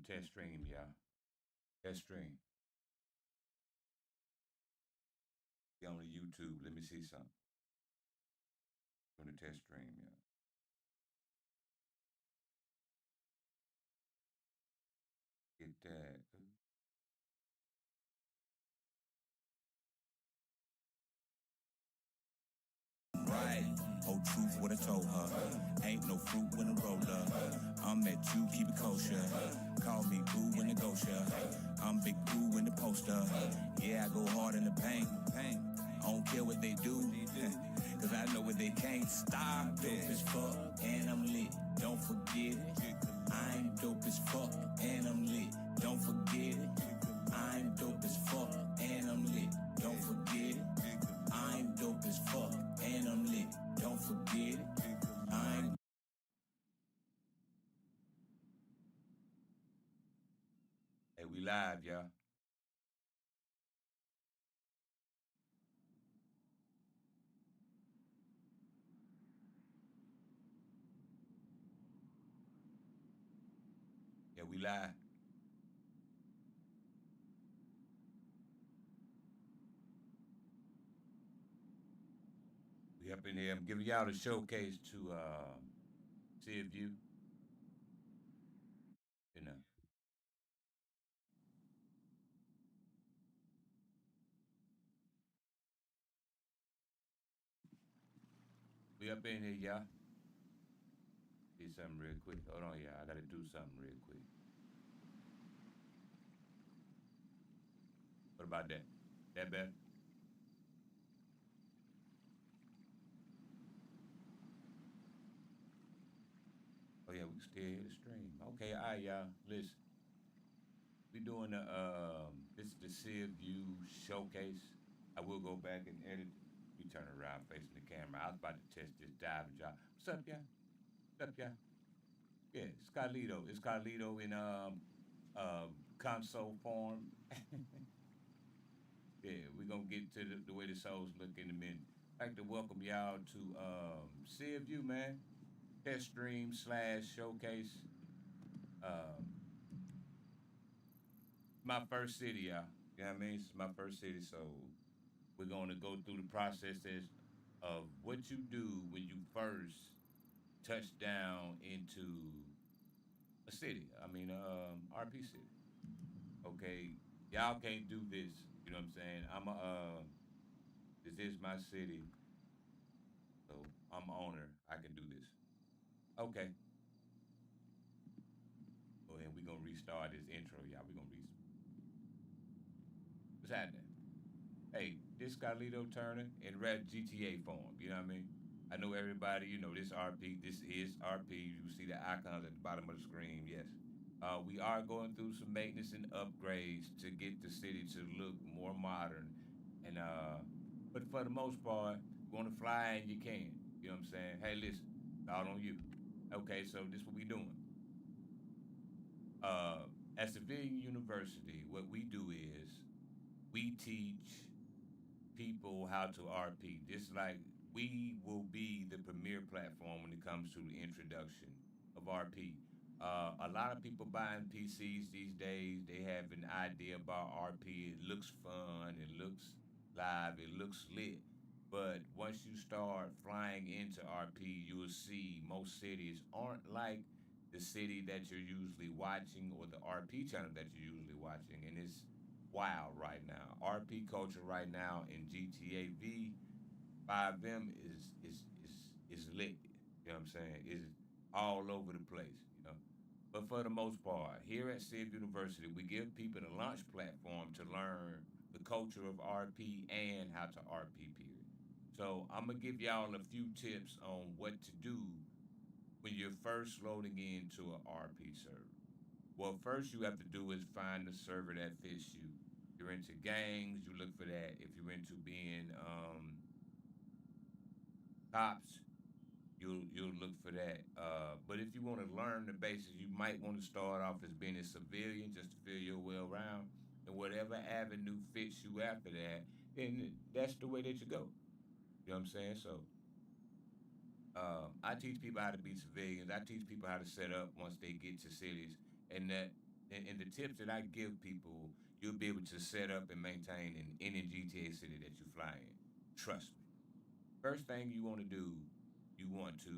the test stream, y'all. Test stream. Be on the YouTube. Let me see something. On the test stream, y'all. Get that. Right, whole truth what I told her. Ain't no fruit when I roll up. I'm at you, keep it kosher. Call me boo when it goes I'm big boo in the poster. Yeah, I go hard in the paint. I don't care what they do, cause I know what they can't stop. Dope as fuck, and I'm lit. Don't forget it. I'm dope as fuck, and I'm lit. Don't forget it. I'm dope as fuck, and I'm lit. Don't forget it. I'm dope as fuck, and I'm lit. Don't forget it. I'm Hey, we live, y'all. Yeah, we live. We up in here. I'm giving y'all the showcase to CIV. You know, we up in here, y'all. Do something real quick. Hold on, y'all. I gotta do something real quick. What about that? That better? Oh yeah, we can still hear the stream. Okay, all right, y'all. Listen, we doing the this is the CIV showcase. I will go back and edit. We turn around facing the camera. I was about to test this diving job. What's up, y'all? What's up, y'all? Yeah, it's Carlito. It's Carlito in console form. Yeah, we're gonna get to the way the souls look in a minute. I'd like to welcome y'all to CFU, man. Test stream slash showcase. Um, my first city, y'all. You know what I mean? It's my first city, so we're gonna go through the processes of what you do when you first touch down into a city. I mean, RP city. Okay, y'all can't do this. You know what I'm saying? This is my city, so I'm owner. I can do this. Okay. Go ahead. We're gonna restart this intro, y'all. We're gonna what's happening? Hey, this Carlito Turner in rap GTA form. You know what I mean? I know everybody, this RP. This is RP. You see the icons at the bottom of the screen, yes. We are going through some maintenance and upgrades to get the city to look more modern. And but for the most part, you want to fly and you can. You know what I'm saying? Hey, listen, it's all on you. Okay, so this what we doing. Uh, at Civilian University, what we do is we teach people how to RP. This like we will be the premier platform when it comes to the introduction of RP. A lot of people buying PCs these days, they have an idea about RP. It looks fun, it looks live, it looks lit. But once you start flying into RP, you will see most cities aren't like the city that you're usually watching or the RP channel that you're usually watching. And it's wild right now. RP culture right now in GTA V 5M is lit. You know what I'm saying? Is all over the place, you know. But for the most part, here at Civ University, we give people the launch platform to learn the culture of RP and how to RP period. So I'm gonna give y'all a few tips on what to do when you're first loading into an RP server. Well, first you have to do is find the server that fits you. If you're into gangs, you look for that. If you're into being cops, you'll look for that. But if you want to learn the basics, you might want to start off as being a civilian just to feel your way around. And whatever avenue fits you after that, then that's the way that you go. You know what I'm saying? So I teach people how to be civilians. I teach people how to set up once they get to cities, and that And the tips that I give people, you'll be able to set up and maintain in any GTA city that you fly in. Trust me. First thing you want to do, you want to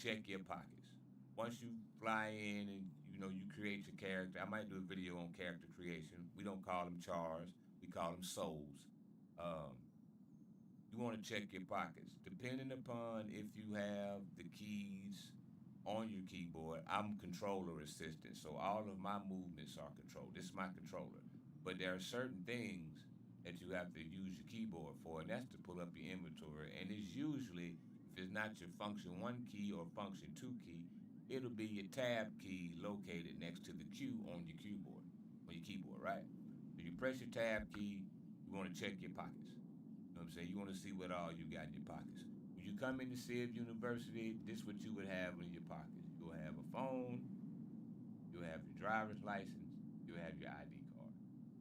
check your pockets. Once you fly in and you create your character. I might do a video on character creation. We don't call them chars. We call them souls. Um, you want to check your pockets. Depending upon if you have the keys on your keyboard, I'm controller assistant, so all of my movements are controlled. This is my controller. But there are certain things that you have to use your keyboard for, and that's to pull up your inventory. And it's usually, if it's not your function 1 key or function 2 key, it'll be your tab key located next to the Q on your keyboard, right? So you press your tab key, you want to check your pockets. You know what I'm saying? You want to see what all you got in your pockets. When you come into CIV University, this is what you would have in your pockets. You'll have a phone, you'll have your driver's license, you'll have your ID card.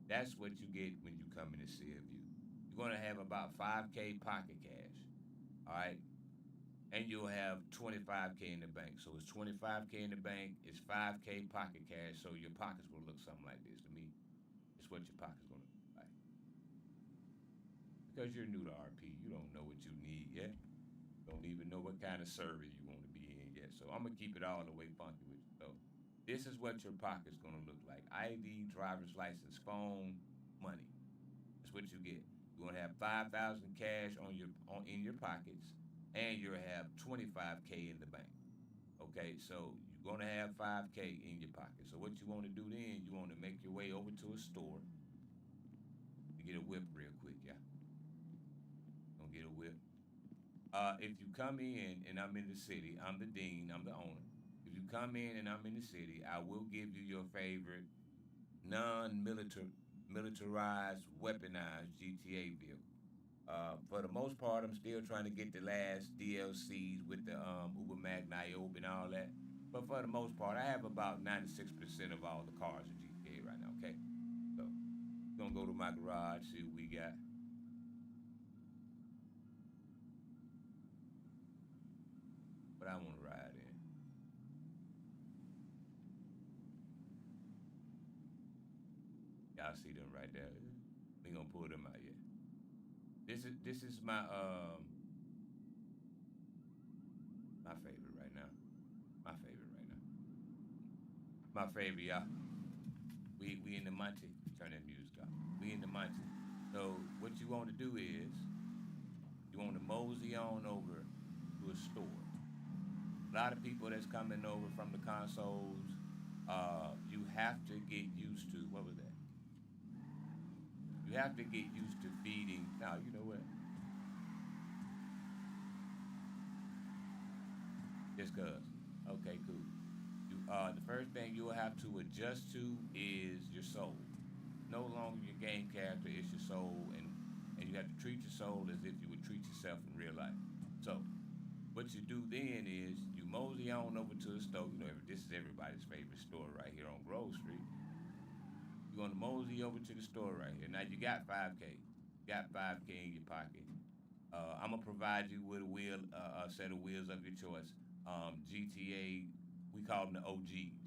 That's what you get when you come into CIVU. You're going to have about 5K pocket cash, all right? And you'll have 25K in the bank. So it's 25K in the bank, it's 5K pocket cash, so your pockets will look something like this to me. It's what your pocket's going to look like. Because you're new to RP, you don't know what you need yet. Don't even know what kind of server you want to be in yet. So I'm gonna keep it all the way funky with you. So this is what your pocket's gonna look like: ID, driver's license, phone, money. That's what you get. You're gonna have 5,000 cash in your pockets, and you'll have 25K in the bank. Okay, so you're gonna have 5K in your pocket. So what you want to do then? You want to make your way over to a store. You get a whip real quick, yeah. Gonna get a whip. If you come in and I'm in the city, I'm the dean, I'm the owner. If you come in and I'm in the city, I will give you your favorite militarized, weaponized GTA vehicle. For the most part, I'm still trying to get the last DLCs with the Uber Mag Niobe and all that. But for the most part, I have about 96% of all the cars in GTA right now, okay? So, we're gonna go to my garage, see what we got. But I want to ride in. Y'all see them right there. We gonna pull them out yet. This is my favorite right now. My favorite right now. My favorite, y'all. We in the Monte. Turn that music off. We in the Monte. So what you want to do is you want to mosey on over to a store. A lot of people that's coming over from the consoles, you have to get used to what was that? You have to get used to feeding. Now you know what? Just cause. Okay, cool. The first thing you'll have to adjust to is your soul. No longer your game character, it's your soul, and you have to treat your soul as if you would treat yourself in real life. So, what you do then is you mosey on over to the store. You know, this is everybody's favorite store right here on Grove Street. You're gonna mosey over to the store right here. Now you got 5K. You got 5K in your pocket. I'm gonna provide you with a set of wheels of your choice. GTA, we call them the OGs.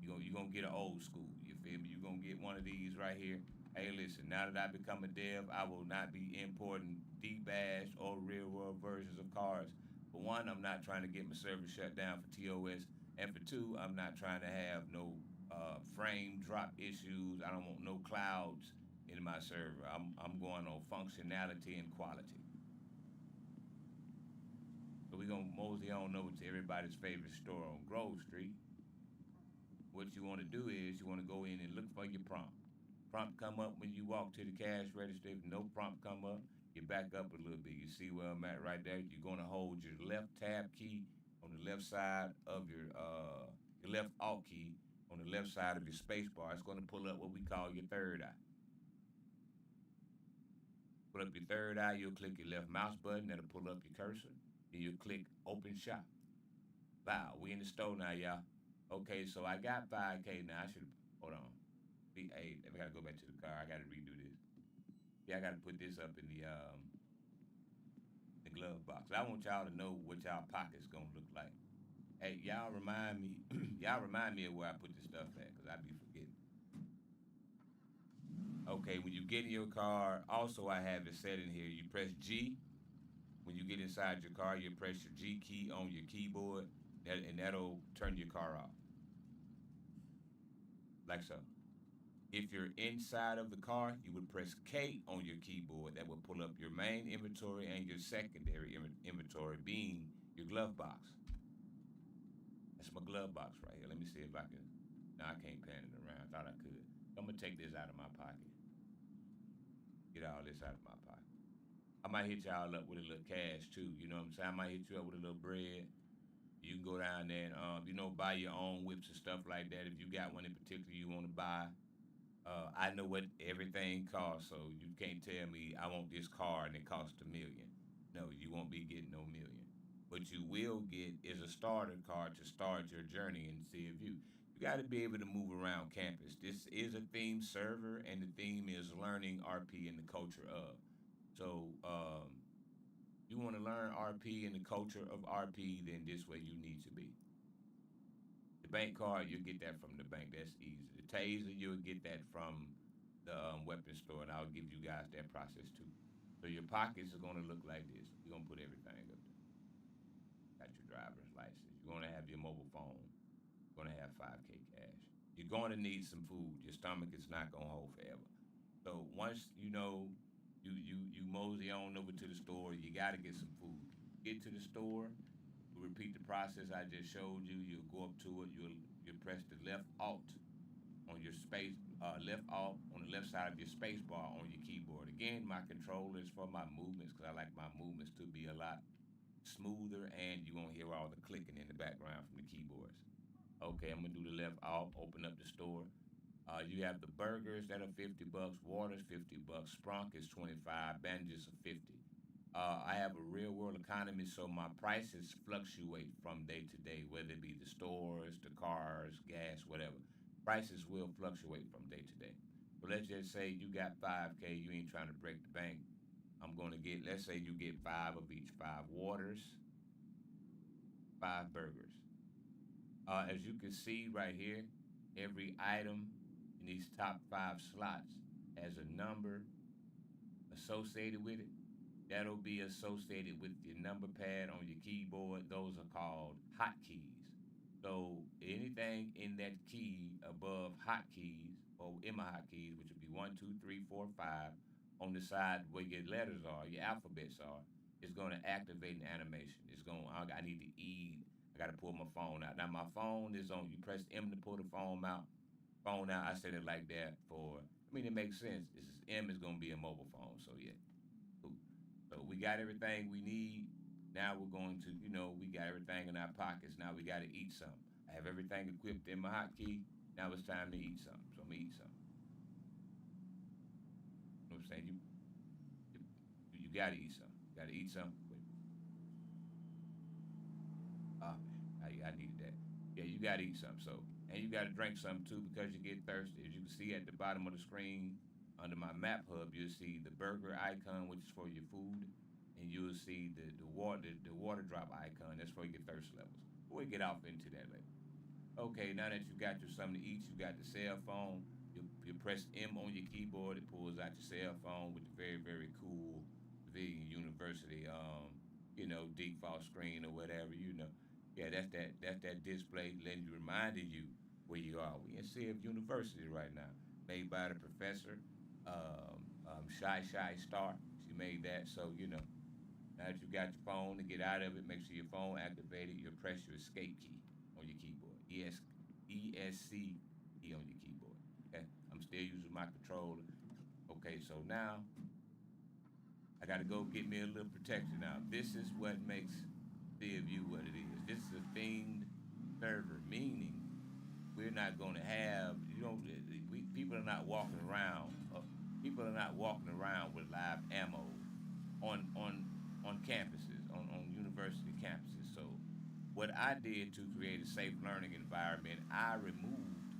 You gonna get an old school. You feel me? You're gonna get one of these right here. Hey, listen. Now that I become a dev, I will not be importing deep bash or real world versions of cars. For one, I'm not trying to get my server shut down for TOS, and for two, I'm not trying to have no frame drop issues. I don't want no clouds in my server. I'm going on functionality and quality. So we're gonna mosey on over to everybody's favorite store on Grove Street. What you want to do is you want to go in and look for your prompt. Prompt come up when you walk to the cash register. If no prompt come up, you back up a little bit. You see where I'm at right there. You're gonna hold your left tab key on the left side of your left alt key on the left side of your space bar. It's gonna pull up what we call your third eye. Pull up your third eye. You'll click your left mouse button. That'll pull up your cursor. Then you'll click Open Shop. Wow, we in the store now, y'all. Okay, so I got 5K now. I should hold on. Hey, I gotta go back to the car. I gotta redo this. Yeah, I gotta put this up in the glove box. I want y'all to know what y'all pockets gonna look like. Hey, y'all remind me, y'all remind me of where I put this stuff at, cause I be forgetting. Okay, when you get in your car, also I have it set in here. You press G. When you get inside your car, you press your G key on your keyboard, and that'll turn your car off, like so. If you're inside of the car, you would press K on your keyboard. That would pull up your main inventory and your secondary inventory, being your glove box. That's my glove box right here. Let me see if I can. No, I can't pan it around. I thought I could. I'm gonna take this out of my pocket. Get all this out of my pocket. I might hit y'all up with a little cash too. You know what I'm saying? I might hit you up with a little bread. You can go down there and buy your own whips and stuff like that. If you got one in particular you want to buy, I know what everything costs, so you can't tell me I want this car and it costs $1 million. No, you won't be getting no million. What you will get is a starter car to start your journey in CiV. You got to be able to move around campus. This is a theme server, and the theme is learning RP and the culture of. So, you want to learn RP and the culture of RP, then this way you need to be. The bank card, you'll get that from the bank. That's easy. The taser, you'll get that from the weapon store, and I'll give you guys that process too. So your pockets are going to look like this. You're going to put everything up there. Got your driver's license. You're going to have your mobile phone. You're going to have 5K cash. You're going to need some food. Your stomach is not going to hold forever. So once you mosey on over to the store, you got to get some food. Get to the store, repeat the process I just showed you. You'll go up to it. You'll press the left alt on your left alt on the left side of your space bar on your keyboard. Again, my controller is for my movements because I like my movements to be a lot smoother, and you won't hear all the clicking in the background from the keyboards. Okay, I'm gonna do the left alt. Open up the store. You have the burgers that are $50, waters $50, Sprunk is 25, bandages are 50. I have a real world economy, so my prices fluctuate from day to day, whether it be the stores, the cars, gas, whatever. Prices will fluctuate from day to day. So let's just say you got 5K, you ain't trying to break the bank. I'm going to get, let's say you get five of each, five waters, five burgers. As you can see right here, every item in these top five slots has a number associated with it. That'll be associated with your number pad on your keyboard. Those are called hotkeys. So anything in that key above hotkeys or in my hotkeys, which would be one, two, three, four, five, on the side where your letters are, your alphabets are, is going to activate an animation. It's going. I need to eat. I got to pull my phone out. Now my phone is on. You press M to pull the phone out. Phone out. I said it like that for. I mean, it makes sense. M is going to be a mobile phone. So yeah. Cool. So we got everything we need. Now we're going to, we got everything in our pockets. Now we got to eat something. I have everything equipped in my hotkey. Now it's time to eat something. So I'm gonna eat something. You know what I'm saying? You gotta eat something. You gotta eat something. Wait. Oh man, I needed that. Yeah, you gotta eat something. So, and you gotta drink something too because you get thirsty. As you can see at the bottom of the screen, under my map hub, you'll see the burger icon, which is for your food, and you'll see the water drop icon. That's for your thirst levels. We'll get off into that later. Okay, now that you got your something to eat, you got the cell phone. You press M on your keyboard, it pulls out your cell phone with the very, very cool Vegan University, default screen or whatever. Yeah, that's that display letting you reminding you where you are. We in CIV University right now, made by the professor, Shy Star. She made that, so now that you got your phone to get out of it, make sure your phone activated. You press your escape key on your keyboard. ESC key on your keyboard. Okay, I'm still using my controller. Okay, so now I got to go get me a little protection. Now this is what makes CiV what it is. This is a themed server, meaning we're not going to have people are not walking around. People are not walking around with live ammo on campuses, on university campuses. So what I did to create a safe learning environment, I removed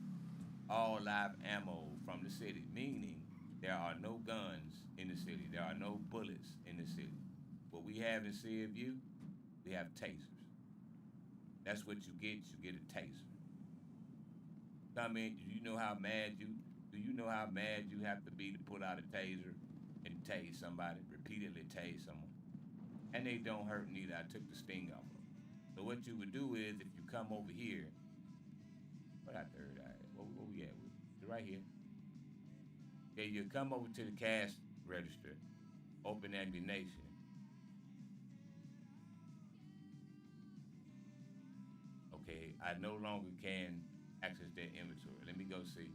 all live ammo from the city, meaning there are no guns in the city. There are no bullets in the city. What we have in CiV, we have tasers. That's what you get. You get a taser. Come in, you know how mad Do you know how mad you have to be to pull out a taser and tase somebody, repeatedly tase someone? And they don't hurt neither. I took the sting off of them. So what you would do is if you come over here, what our third eye? What we at? Right here. Okay, you come over to the cash register, open ammunition. Okay, I no longer can access that inventory. Let me go see.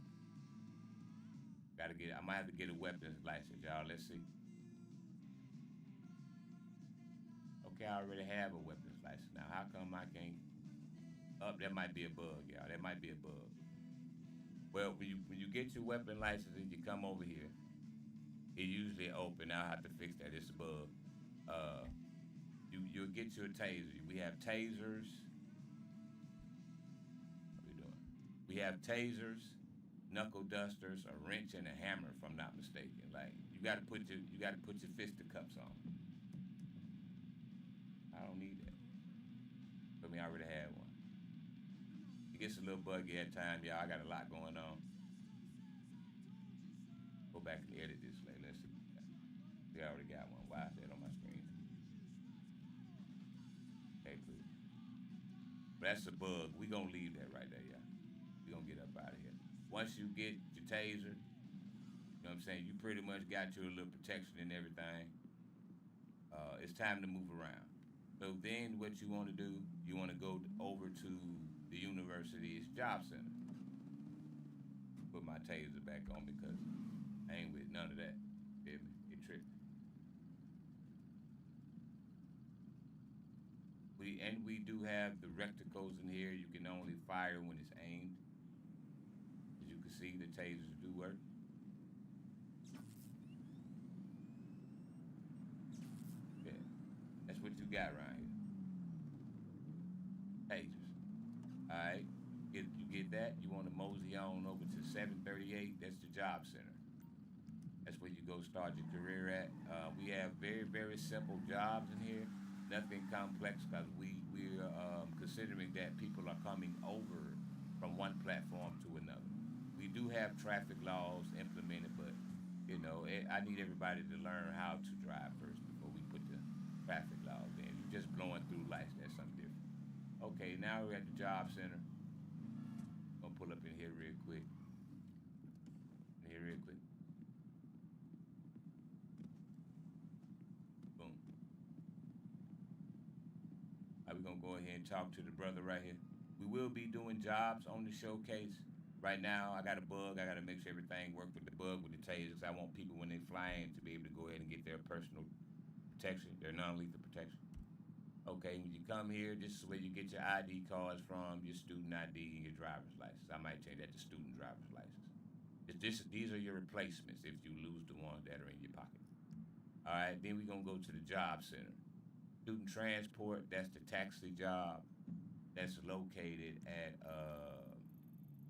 Gotta get. I might have to get a weapons license, y'all. Let's see. Okay, I already have a weapons license now. How come I can't? Up, that might be a bug, y'all. That might be a bug. Well, when you get your weapon license and you come over here, it usually open. I'll have to fix that. It's a bug. Uh, you'll get your taser. We have tasers. What are we doing? We have tasers, knuckle dusters, a wrench, and a hammer. If I'm not mistaken. Like you got to put your fisticuffs on. I don't need that. I mean, I already had one. It gets a little buggy at times, y'all. I got a lot going on. Go back and edit this later. Let's see. We already got one. Why is that on my screen? Okay, please. But that's a bug. We gonna leave that right there, y'all. We gonna get up out of here. Once you get your taser, you know what I'm saying? You pretty much got your little protection and everything. It's time to move around. So then what you want to do, you want to go over to the university's job center. Put my taser back on because I ain't with none of that. Feel me? It tripped. We do have the reticles in here. You can only fire when it's aimed. As you can see, the tasers do work. Yeah. That's what you got right here. Tasers. Alright. You get that, you want to mosey on over to 738. That's the job center. That's where you go start your career at. We have very, very simple jobs in here. Nothing complex because we're considering that people are coming over from one platform to another. We do have traffic laws implemented, but I need everybody to learn how to drive first before we put the traffic laws in. You're just blowing through lights. That's something different. Okay, now we're at the job center. Gonna pull up in here real quick. Boom. We're gonna go ahead and talk to the brother right here. We will be doing jobs on the showcase. Right now, I got a bug. I got to make sure everything works with the bug, with the tasers. I want people when they fly in to be able to go ahead and get their personal protection, their non-lethal protection. Okay, when you come here, this is where you get your ID cards from, your student ID and your driver's license. I might change that to student driver's license. These are your replacements if you lose the ones that are in your pocket. All right, then we're going to go to the job center. Student transport, that's the taxi job. That's located at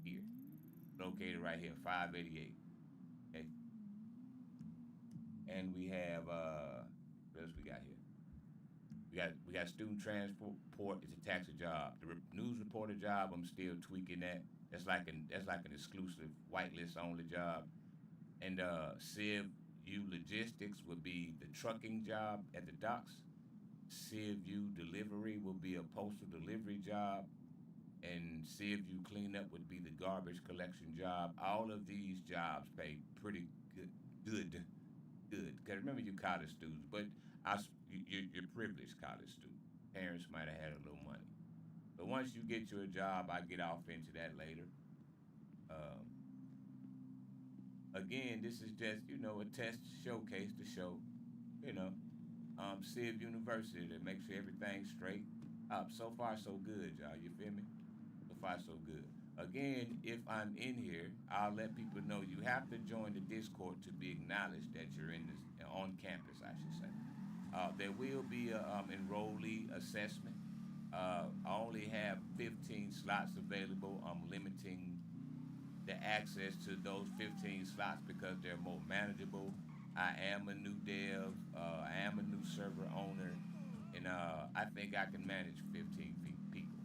here. Located right here, 588. Okay. And we have what else we got here? We got student transport. It's a taxi job. The news reporter job, I'm still tweaking that. That's like an exclusive whitelist only job. And CIV logistics would be the trucking job at the docks. CIV delivery will be a postal delivery job. And CIV cleanup would be the garbage collection job. All of these jobs pay pretty good. Because remember, you're college students, but you're privileged college students. Parents might have had a little money. But once you get your job, I get off into that later. Again, this is just, a test showcase to show, CIV University to make sure everything's straight. So far, so good, y'all. You feel me? So far, so good. Again, if I'm in here, I'll let people know you have to join the Discord to be acknowledged that you're in this on campus, I should say. There will be a enrollee assessment. I only have 15 slots available. I'm limiting the access to those 15 slots because they're more manageable. I am a new dev. I am a new server owner, and I think I can manage 15 people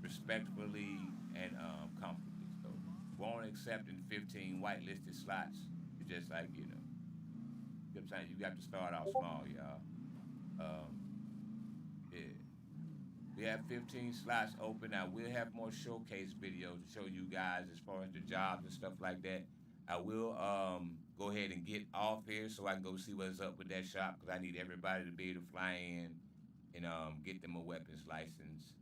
respectfully and comfortably. So won't accept in 15 whitelisted slots. It's just like, sometimes you got to start out small, y'all. Um, yeah. We have 15 slots open. Now we'll have more showcase videos to show you guys as far as the jobs and stuff like that. I will go ahead and get off here so I can go see what's up with that shop because I need everybody to be able to fly in and get them a weapons license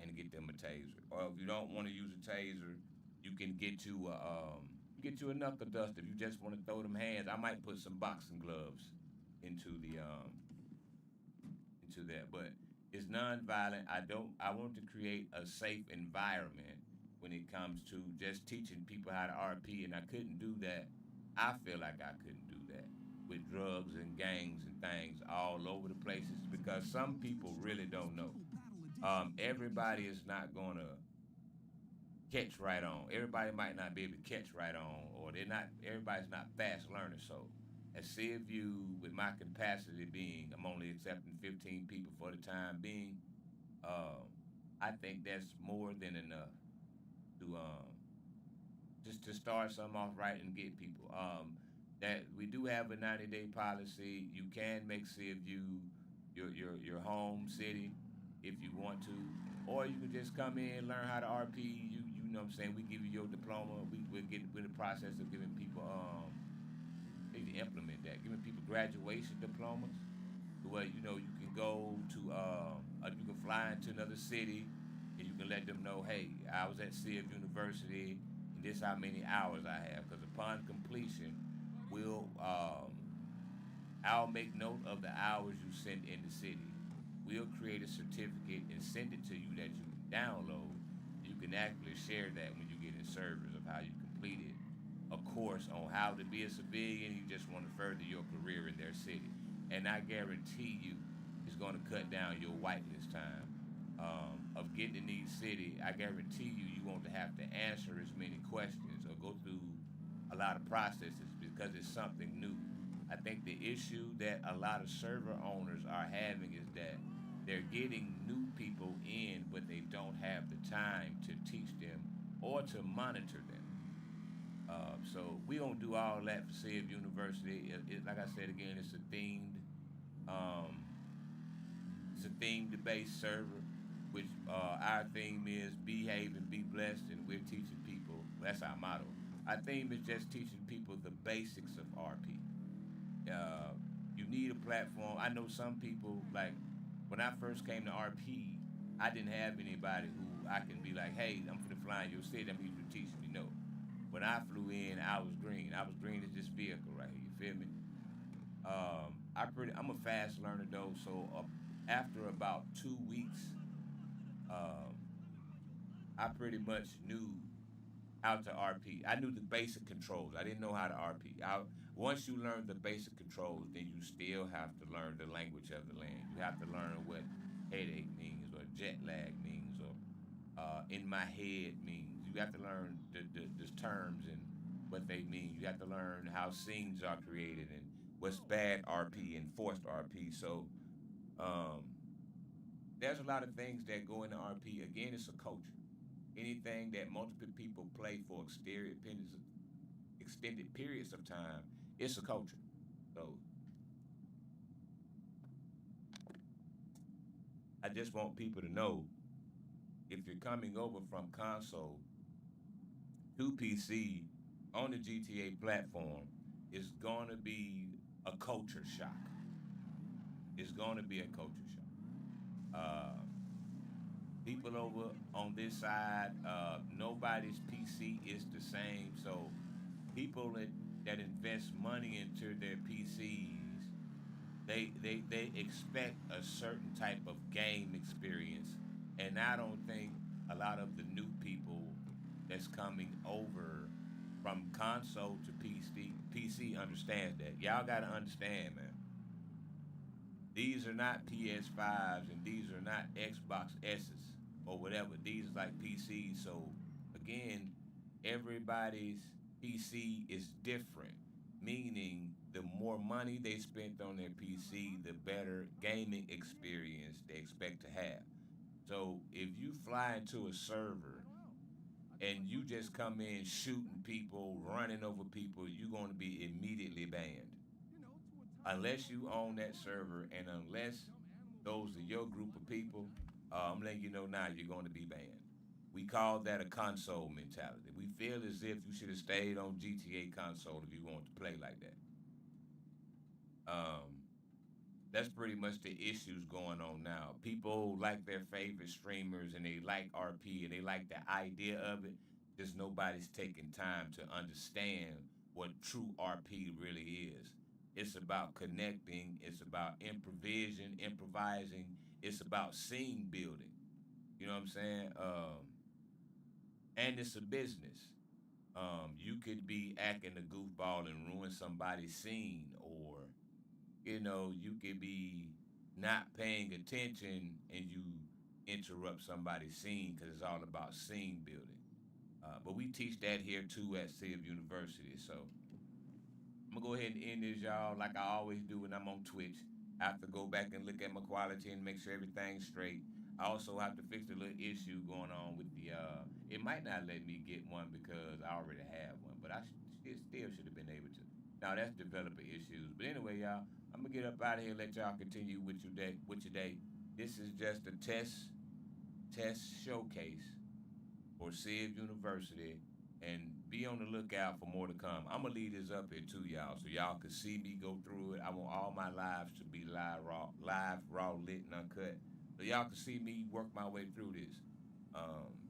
and get them a taser. Or if you don't want to use a taser, you can get you a knuckle dust. If you just want to throw them hands, I might put some boxing gloves into the into that. But it's nonviolent. I want to create a safe environment when it comes to just teaching people how to RP, and I couldn't do that. I feel like I couldn't do that with drugs and gangs and things all over the places because some people really don't know. Everybody is not gonna catch right on. Everybody might not be able to catch right on, or they're not. Everybody's not fast learners. So, at CiV, with my capacity being, I'm only accepting 15 people for the time being. Um, I think that's more than enough to just to start something off right and get people. That we do have a 90-day policy. You can make CiV your home city if you want to, or you can just come in, learn how to RP. You know what I'm saying? We give you your diploma. We'll get with the process of giving people need to implement that, giving people graduation diplomas to where you can go to you can fly into another city and you can let them know, hey, I was at CF University and this how many hours I have. Because upon completion, we'll I'll make note of the hours you send in the city. We'll create a certificate and send it to you that you can download. You can actually share that when you get in servers of how you completed a course on how to be a civilian. You just want to further your career in their city. And I guarantee you it's going to cut down your whitelist time of getting in these city. I guarantee you won't have to answer as many questions or go through a lot of processes because it's something new. I think the issue that a lot of server owners are having is that they're getting new people in, but they don't have the time to teach them or to monitor them. So we don't do all that for Civ University. Like I said again, um, it's a themed based server, which our theme is behave and be blessed, and we're teaching people. That's our motto. Our theme is just teaching people the basics of RP. Uh, you need a platform. I know some people like when I first came to RP, I didn't have anybody who I can be like, hey, I'm finna fly in your city. I'm need you to teach me. No. When I flew in, I was green. I was green as this vehicle right here. You feel me? I'm a fast learner though. So after about 2 weeks, um, I pretty much knew how to RP. I knew the basic controls. I didn't know how to RP. Once you learn the basic controls, then you still have to learn the language of the land. You have to learn what headache means, or jet lag means, or in my head means. You have to learn the terms and what they mean. You have to learn how scenes are created and what's bad RP and forced RP. So um, there's a lot of things that go into RP. Again, it's a culture. Anything that multiple people play for extended periods of time, it's a culture. So I just want people to know if you're coming over from console to PC on the GTA platform, it's going to be a culture shock. It's going to be a culture shock. People over on this side, nobody's PC is the same. So people that invest money into their PCs, they expect a certain type of game experience, and I don't think a lot of the new people that's coming over from console to PC understands that. Y'all gotta understand, man. These are not PS5s and these are not Xbox S's or whatever. These are like PCs. So again, everybody's PC is different, meaning the more money they spent on their PC, the better gaming experience they expect to have. So if you fly into a server and you just come in shooting people, running over people, you're going to be immediately banned. Unless you own that server and unless those are your group of people, I'm letting you know now you're going to be banned. We call that a console mentality. We feel as if you should have stayed on GTA console if you want to play like that. Um, that's pretty much the issues going on now. People like their favorite streamers and they like RP and they like the idea of it. Just nobody's taking time to understand what true RP really is. It's about connecting, it's about improvising, it's about scene building. You know what I'm saying? And it's a business. You could be acting a goofball and ruin somebody's scene, or you could be not paying attention and you interrupt somebody's scene because it's all about scene building. But we teach that here too at CIV University. So I'm gonna go ahead and end this, y'all, like I always do when I'm on Twitch. I have to go back and look at my quality and make sure everything's straight. I also have to fix the little issue going on with the. It might not let me get one because I already have one, but still should have been able to. Now that's developer issues. But anyway, y'all, I'm gonna get up out of here. Let y'all continue with your day. With your day. This is just a test showcase for CIV University, and be on the lookout for more to come. I'm gonna leave this up here too, y'all, so y'all can see me go through it. I want all my lives to be raw, lit, and uncut, so y'all can see me work my way through this.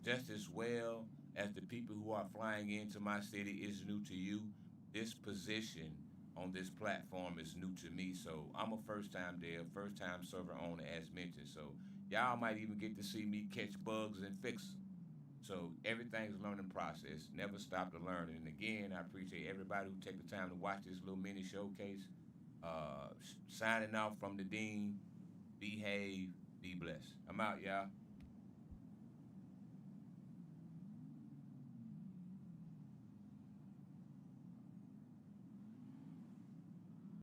Just as well as the people who are flying into my city is new to you, this position on this platform is new to me. So I'm a first time dev, first time server owner, as mentioned. So y'all might even get to see me catch bugs and fix them. So everything's a learning process. Never stop to learn. And again, I appreciate everybody who take the time to watch this little mini showcase. Signing off from the dean. Behave. Be blessed. I'm out, y'all.